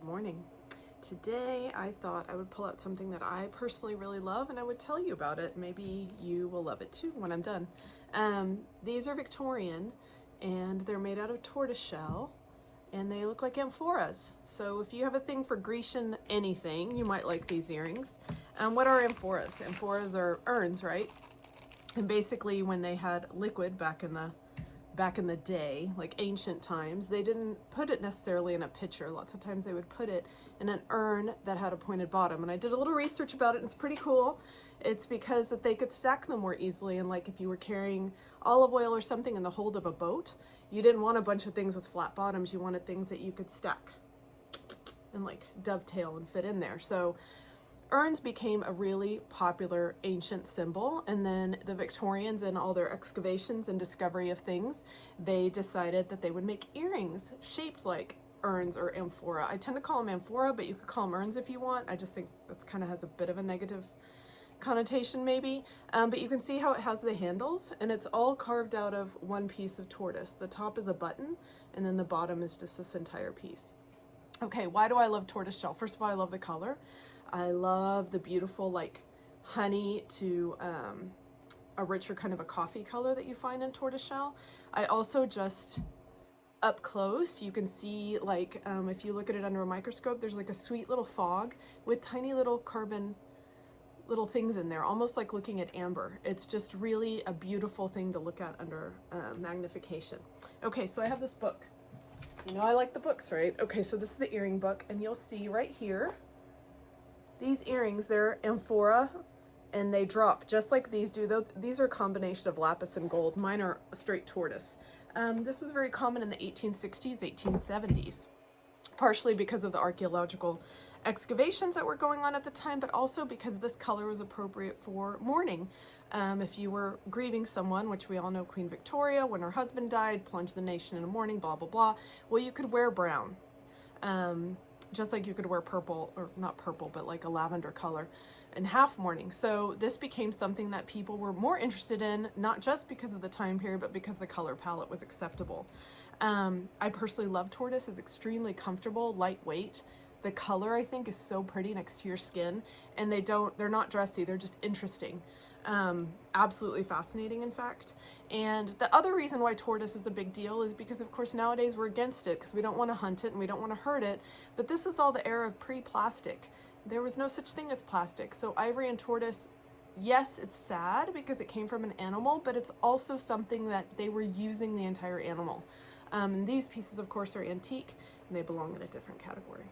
morning. Today I thought I would pull out something that I personally really love and I would tell you about it. Maybe you will love it too when I'm done. These are Victorian and they're made out of tortoise shell and they look like amphoras. So if you have a thing for Grecian anything, you might like these earrings. What are amphoras? Amphoras are urns, right? And basically when they had liquid back in the day, like ancient times, they didn't put it necessarily in a pitcher. Lots of times they would put it in an urn that had a pointed bottom. And I did a little research about it and it's pretty cool. It's because that they could stack them more easily. And like if you were carrying olive oil or something in the hold of a boat, you didn't want a bunch of things with flat bottoms. You wanted things that you could stack and like dovetail and fit in there. So urns became a really popular ancient symbol, and then the Victorians and all their excavations and discovery of things, they decided that they would make earrings shaped like urns or amphora. I tend to call them amphora, but you could call them urns if you want. I just think that kind of has a bit of a negative connotation maybe, but you can see how it has the handles and it's all carved out of one piece of tortoise. The top is a button and then the bottom is just this entire piece. Okay, why do I love tortoise shell? First of all, I love the color. I love the beautiful like honey to a richer kind of a coffee color that you find in tortoiseshell. I also just up close, you can see like if you look at it under a microscope, there's like a sweet little fog with tiny little carbon little things in there, almost like looking at amber. It's just really a beautiful thing to look at under magnification. Okay, so I have this book. You know I like the books, right? Okay, so this is the earring book and you'll see right here these earrings, they're amphora and they drop just like these do. These are a combination of lapis and gold. Mine are straight tortoise. This was very common in the 1860s, 1870s, partially because of the archaeological excavations that were going on at the time, but also because this color was appropriate for mourning. If you were grieving someone, which we all know Queen Victoria, when her husband died, plunged the nation into mourning, blah, blah, blah. Well, you could wear brown. Just like you could wear purple, or not purple, but like a lavender color in half mourning. So this became something that people were more interested in, not just because of the time period, but because the color palette was acceptable. I personally love tortoise. It's extremely comfortable, lightweight. The color I think is so pretty next to your skin, and they're not dressy, they're just interesting. Absolutely fascinating, in fact. And the other reason why tortoise is a big deal is because, of course, nowadays we're against it because we don't want to hunt it and we don't want to hurt it. But this is all the era of pre-plastic. There was no such thing as plastic. So ivory and tortoise, yes, it's sad because it came from an animal, but it's also something that they were using the entire animal. And these pieces, of course, are antique and they belong in a different category.